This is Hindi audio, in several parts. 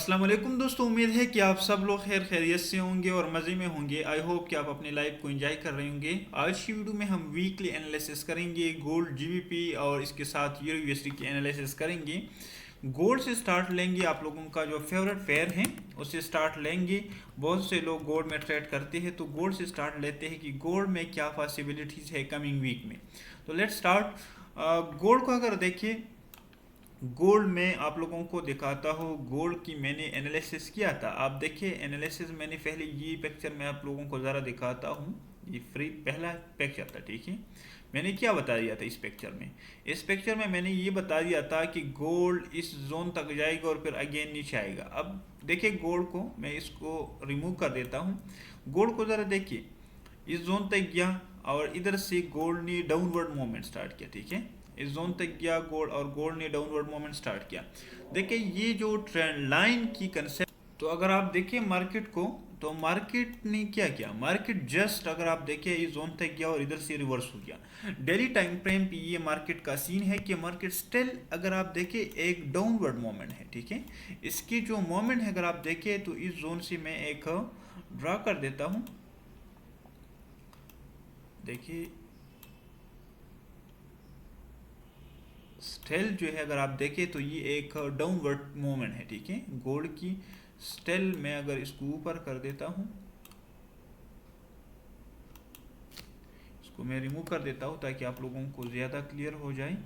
अस्सलाम वालेकुम दोस्तों, उम्मीद है कि आप सब लोग खैर खैरियत से होंगे और मज़े में होंगे। आई होप कि आप अपनी लाइफ को एंजॉय कर रहे होंगे। आज की वीडियो में हम वीकली एनालिसिस करेंगे गोल्ड, जीबीपी और इसके साथ यूरो यूएसडी की एनालिसिस करेंगे। गोल्ड से स्टार्ट लेंगे, आप लोगों का जो फेवरेट पेयर है उससे स्टार्ट लेंगे। बहुत से लोग गोल्ड में ट्रेड करते हैं, तो गोल्ड से स्टार्ट लेते हैं कि गोल्ड में क्या पॉसिबिलिटीज़ है कमिंग वीक में। तो लेट्स स्टार्ट। गोल्ड को अगर देखिए, गोल्ड में आप लोगों को दिखाता हूँ। गोल्ड की मैंने एनालिसिस किया था, आप देखिए एनालिसिस मैंने पहले ये पिक्चर में आप लोगों को ज़रा दिखाता हूँ। ये फ्री पहला पिक्चर था, ठीक है। मैंने क्या बता दिया था इस पिक्चर में? इस पिक्चर में मैंने ये बता दिया था कि गोल्ड इस जोन तक जाएगा और फिर अगेन नीचे आएगा। अब देखिए गोल्ड को मैं इसको रिमूव कर देता हूँ। गोल्ड को ज़रा देखिए, इस जोन तक गया और इधर से गोल्ड ने डाउनवर्ड मूवमेंट स्टार्ट किया, ठीक है। इस जोन तक गया गोल्ड और गोल्ड ने डाउनवर्ड मूवमेंट स्टार्ट किया। देखिए ये जो ट्रेंड लाइन की कंसेप्ट, तो अगर आप देखिए मार्केट को, तो मार्केट ने क्या किया, मार्केट जस्ट अगर आप देखिए इस जोन तक गया और इधर से रिवर्स हो गया। डेली टाइम फ्रेम पे ये मार्केट का सीन है कि मार्केट स्टिल अगर आप देखिए एक डाउनवर्ड मोमेंट है, ठीक है। इसकी जो मोमेंट है अगर आप देखिए, तो इस जोन से मैं एक ड्रा कर देता हूँ। देखिए स्टेल जो है अगर आप देखें तो ये एक डाउनवर्ड मूवमेंट है, ठीक है। गोल्ड की स्टेल में अगर इसको ऊपर कर देता हूँ, इसको मैं रिमूव कर देता हूँ ताकि आप लोगों को ज़्यादा क्लियर हो जाए।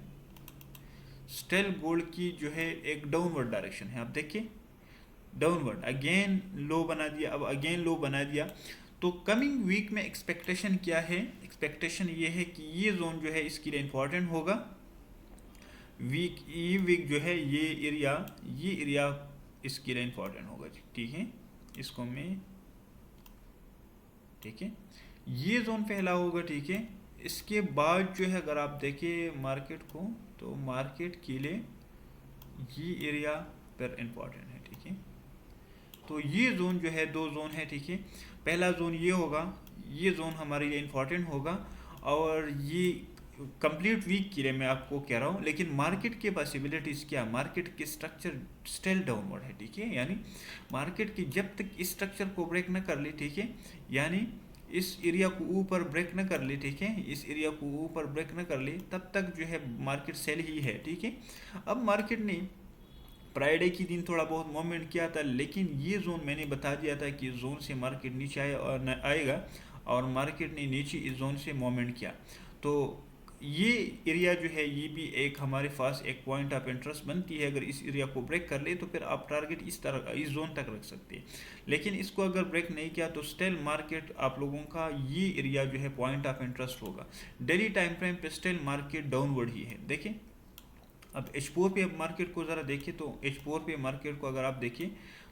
स्टेल गोल्ड की जो है एक डाउनवर्ड डायरेक्शन है, आप देखिए डाउनवर्ड अगेन लो बना दिया, अब अगेन लो बना दिया। तो कमिंग वीक में एक्सपेक्टेशन क्या है? एक्सपेक्टेशन ये है कि ये जोन जो है इसके लिए इम्पोर्टेंट होगा। वीक जो है ये एरिया इसके लिए इम्पोर्टेंट होगा जी, ठीक है। इसको मैं, ठीक है, ये जोन पहला होगा, ठीक है। इसके बाद जो है अगर आप देखें मार्केट को, तो मार्केट के लिए ये एरिया पर इम्पोर्टेंट है, ठीक है। तो ये जोन जो है, दो जोन है, ठीक है। पहला जोन ये होगा, ये जोन हमारे लिए इम्पोर्टेंट होगा और ये कंप्लीट वीक के लिए मैं आपको कह रहा हूँ। लेकिन मार्केट के पॉसिबिलिटीज़ क्या, मार्केट के स्ट्रक्चर स्टिल डाउनवर्ड है, ठीक है। यानी मार्केट की जब तक इस स्ट्रक्चर को ब्रेक न कर ले, ठीक है, यानी इस एरिया को ऊपर ब्रेक न कर ले, ठीक है, इस एरिया को ऊपर ब्रेक न कर ले, तब तक जो है मार्केट सेल ही है, ठीक है। अब मार्केट ने फ्राइडे की दिन थोड़ा बहुत मूवमेंट किया था, लेकिन ये जोन मैंने बता दिया था कि इस जोन से मार्केट नीचे आया और आएगा, और मार्केट ने नीचे इस जोन से मूवमेंट किया। तो ये एरिया जो है ये भी एक हमारे पास एक पॉइंट ऑफ इंटरेस्ट बनती है। अगर इस एरिया को ब्रेक कर ले तो फिर आप टारगेट इस तरह इस जोन तक रख सकते हैं। लेकिन इसको अगर ब्रेक नहीं किया तो स्टिल मार्केट आप लोगों का ये एरिया जो है पॉइंट ऑफ इंटरेस्ट होगा। डेली टाइम फ्रेम पे स्टिल मार्केट डाउनवर्ड ही है। देखिए अब H4 पे मार्केट को ज़रा देखिए, तो H4 पे मार्केट को अगर आप देखिए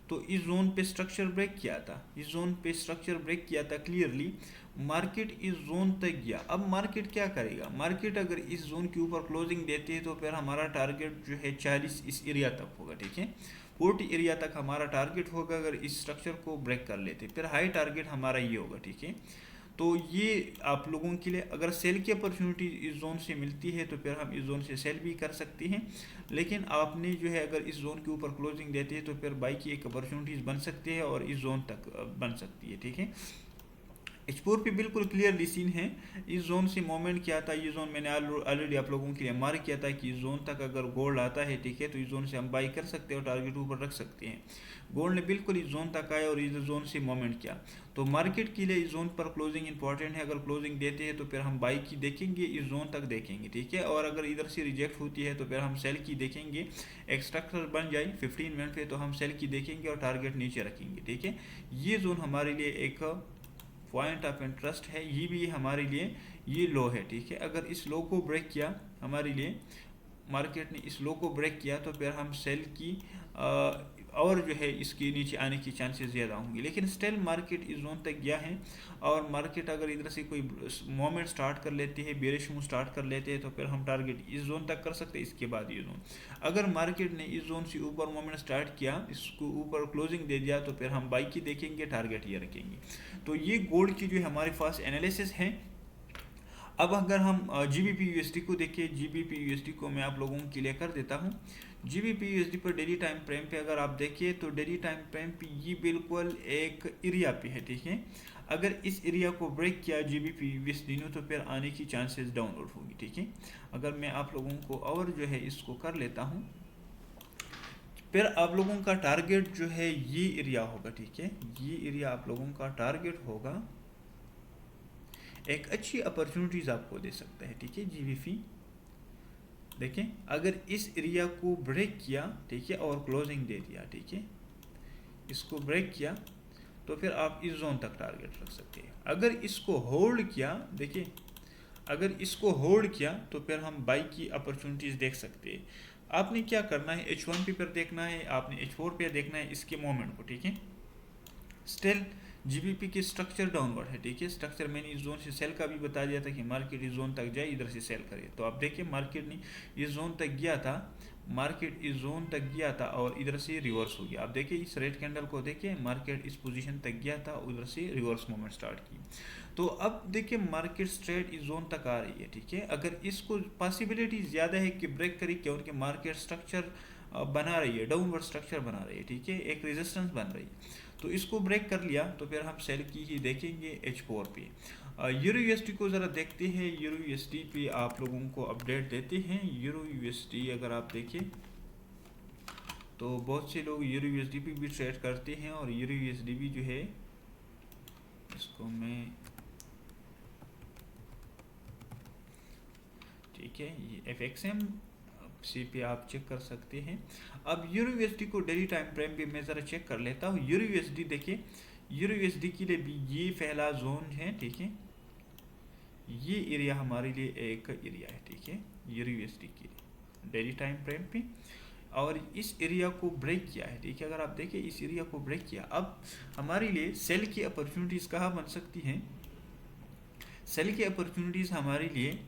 तो इस जोन पे स्ट्रक्चर ब्रेक किया था, इस जोन पे स्ट्रक्चर ब्रेक किया था क्लियरली। मार्केट इस जोन तक गया। अब मार्केट क्या करेगा, मार्केट अगर इस जोन के ऊपर क्लोजिंग देती है तो फिर हमारा टारगेट जो है 40 इस एरिया तक होगा, ठीक है। 40 एरिया तक हमारा टारगेट होगा अगर इस स्ट्रक्चर को ब्रेक कर लेते, फिर हाई टारगेट हमारा ये होगा, ठीक है। तो ये आप लोगों के लिए अगर सेल की अपॉर्चुनिटी इस जोन से मिलती है तो फिर हम इस जोन से सेल भी कर सकते हैं। लेकिन आपने जो है अगर इस जोन के ऊपर क्लोजिंग देते हैं तो फिर बाई की एक अपॉर्चुनिटीज़ बन सकती है और इस जोन तक बन सकती है, ठीक है। H4 पे बिल्कुल क्लियरली सीन है, इस जोन से मूवमेंट किया था। ये जोन मैंने ऑलरेडी आप लोगों के लिए मार्क किया था कि इस जोन तक अगर गोल्ड आता है, ठीक है, तो इस जोन से हम बाई कर सकते हैं और टारगेट ऊपर रख सकते हैं। गोल्ड ने बिल्कुल इस जोन तक आया और इस जोन से मूवमेंट किया। तो मार्केट के लिए इस जोन पर क्लोजिंग इंपॉर्टेंट है। अगर क्लोजिंग देते हैं तो फिर हम बाई की देखेंगे, इस जोन तक देखेंगे, ठीक है। और अगर इधर से रिजेक्ट होती है तो फिर हम सेल की देखेंगे। एक स्ट्रक्चर बन जाए 15 मिनट पे तो हम सेल की देखेंगे और टारगेट नीचे रखेंगे, ठीक है। ये जोन हमारे लिए एक पॉइंट ऑफ इंटरेस्ट है, ये भी हमारे लिए ये लो है, ठीक है। अगर इस लो को ब्रेक किया हमारे लिए, मार्केट ने इस लो को ब्रेक किया तो फिर हम सेल की और जो है इसके नीचे आने की चांसेस ज़्यादा होंगे। लेकिन स्टिल मार्केट इस जोन तक गया है और मार्केट अगर इधर से कोई मोमेंट स्टार्ट कर लेते हैं, बेरिश मूव स्टार्ट कर लेते हैं, तो फिर हम टारगेट इस जोन तक कर सकते हैं। इसके बाद ये जोन, अगर मार्केट ने इस जोन से ऊपर मोमेंट स्टार्ट किया, इसको ऊपर क्लोजिंग दे दिया, तो फिर हम बाई की देखेंगे, टारगेट ये रखेंगे। तो ये गोल्ड की जो हमारे पास एनालिसिस है। अब अगर हम GBP USD को देखिए, GBP USD को मैं आप लोगों के लिए कर देता हूँ। GBP USD पर डेली टाइम फ्रेम पे अगर आप देखिए तो डेली टाइम फ्रेम पे ये बिल्कुल एक एरिया पे है, ठीक है। अगर इस एरिया को ब्रेक किया GBP USD ने तो फिर आने की चांसेस डाउनलोड होगी, ठीक है। अगर मैं आप लोगों को और जो है इसको कर लेता हूँ, फिर आप लोगों का टारगेट जो है ये एरिया होगा, ठीक है। ये एरिया आप लोगों का टारगेट होगा, एक अच्छी अपॉर्चुनिटीज आपको दे सकता है, ठीक है। GBP देखें, अगर इस एरिया को ब्रेक किया, ठीक है, और क्लोजिंग दे दिया, ठीक है, इसको ब्रेक किया तो फिर आप इस जोन तक टारगेट रख सकते हैं। अगर इसको होल्ड किया, देखिए अगर इसको होल्ड किया तो फिर हम बाई की अपॉर्चुनिटीज देख सकते हैं। आपने क्या करना है, H1 पर देखना है, आपने H4 पे देखना है इसके मोमेंट को, ठीक है। स्टिल GBP की स्ट्रक्चर डाउनवर्ड है, ठीक है। स्ट्रक्चर मैंने इस जोन से सेल का भी बता दिया था कि मार्केट इस जोन तक जाए, इधर से सेल करे। तो आप देखिए मार्केट ने इस जोन तक गया था, मार्केट इस जोन तक गया था और इधर से रिवर्स हो गया। आप देखिए इस रेड कैंडल को देखिए, मार्केट इस पोजीशन तक गया था, उधर से रिवर्स मूवमेंट स्टार्ट की। तो अब देखिए मार्केट स्ट्रेट इस जोन तक आ रही है, ठीक है। अगर इसको पॉसिबिलिटी ज़्यादा है कि ब्रेक करी, क्योंकि मार्केट स्ट्रक्चर बना रही है, डाउनवर्ड स्ट्रक्चर बना रही है, ठीक है, एक रेजिस्टेंस बन रही है। तो इसको ब्रेक कर लिया तो फिर हम सेल की ही देखेंगे H4 पे। यूरो USD को ज़रा देखते हैं। यूरो USD पे आप लोगों को अपडेट देते हैं। यूरो USD अगर आप देखें तो बहुत से लोग यूरो USD पे भी ट्रेड करते हैं, और यूरो USD भी जो है, इसको मैं, ठीक है, ये FXM सी पे आप चेक कर सकते हैं। अब यूरो USD को डेली टाइम फ्रेम पे मैं ज़रा चेक कर लेता हूँ। यूरो USD देखिए, यूरो USD के लिए भी ये पहला जोन है, ठीक है। ये एरिया हमारे लिए एक एरिया है, ठीक है, यूरो USD के लिए डेली टाइम फ्रेम पे, और इस एरिया को ब्रेक किया है, ठीक है। अगर आप देखिए इस एरिया को ब्रेक किया, अब हमारे लिए सेल की अपॉर्चुनिटीज़ कहाँ बन सकती हैं। सेल की अपॉर्चुनिटीज़ हमारे लिए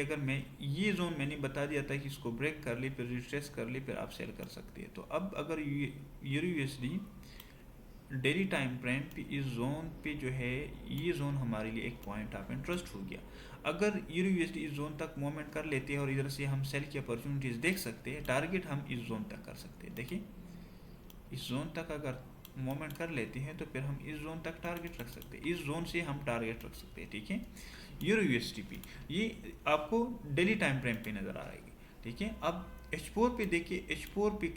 अगर मैं ये जोन मैंने बता दिया था कि इसको ब्रेक कर ले, फिर रिट्रेस कर ले, फिर आप सेल कर सकते हैं। तो अब अगर euro USD daily time frame पे इस जोन पे जो है, ये जोन हमारे लिए एक पॉइंट ऑफ इंटरेस्ट हो गया। अगर यूरो USD इस जोन तक मूवमेंट कर लेते हैं और इधर से हम सेल की अपॉर्चुनिटीज़ देख सकते हैं, टारगेट हम इस जोन तक कर सकते हैं। देखिए इस जोन तक अगर मूवमेंट कर लेते हैं तो फिर हम इस जोन तक टारगेट रख सकते हैं, इस जोन से हम टारगेट रख सकते हैं, ठीक है। यूरो USD पे ये आपको डेली टाइम फ्रेम पे नज़र आ रही है, ठीक है। अब H4 पे देखिए, H4 पे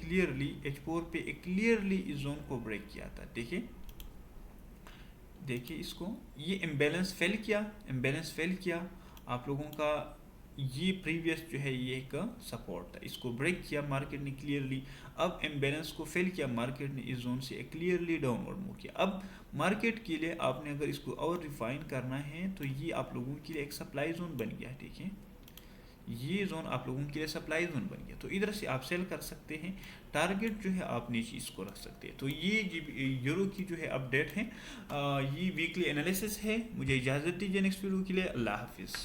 क्लियरली इस जोन को ब्रेक किया था, देखिए इसको, ये इम्बैलेंस फेल किया आप लोगों का। ये प्रीवियस जो है ये एक सपोर्ट था, इसको ब्रेक किया मार्केट ने क्लियरली। अब इम्बैलेंस को फेल किया मार्केट ने, इस जोन से क्लियरली डाउनवर्ड मूव किया। अब मार्केट के लिए आपने अगर इसको और रिफाइन करना है तो ये आप लोगों के लिए एक सप्लाई जोन बन गया, ठीक है। ये जोन आप लोगों के लिए सप्लाई जोन बन गया, तो इधर से आप सेल कर सकते हैं। टारगेट जो है आप नीचे इसको रख सकते हैं। तो ये यूरो की जो है अपडेट है, ये वीकली एनालिसिस है। मुझे इजाज़त दीजिए नेक्स्ट वीडियो के लिए। अल्लाह हाफिज़।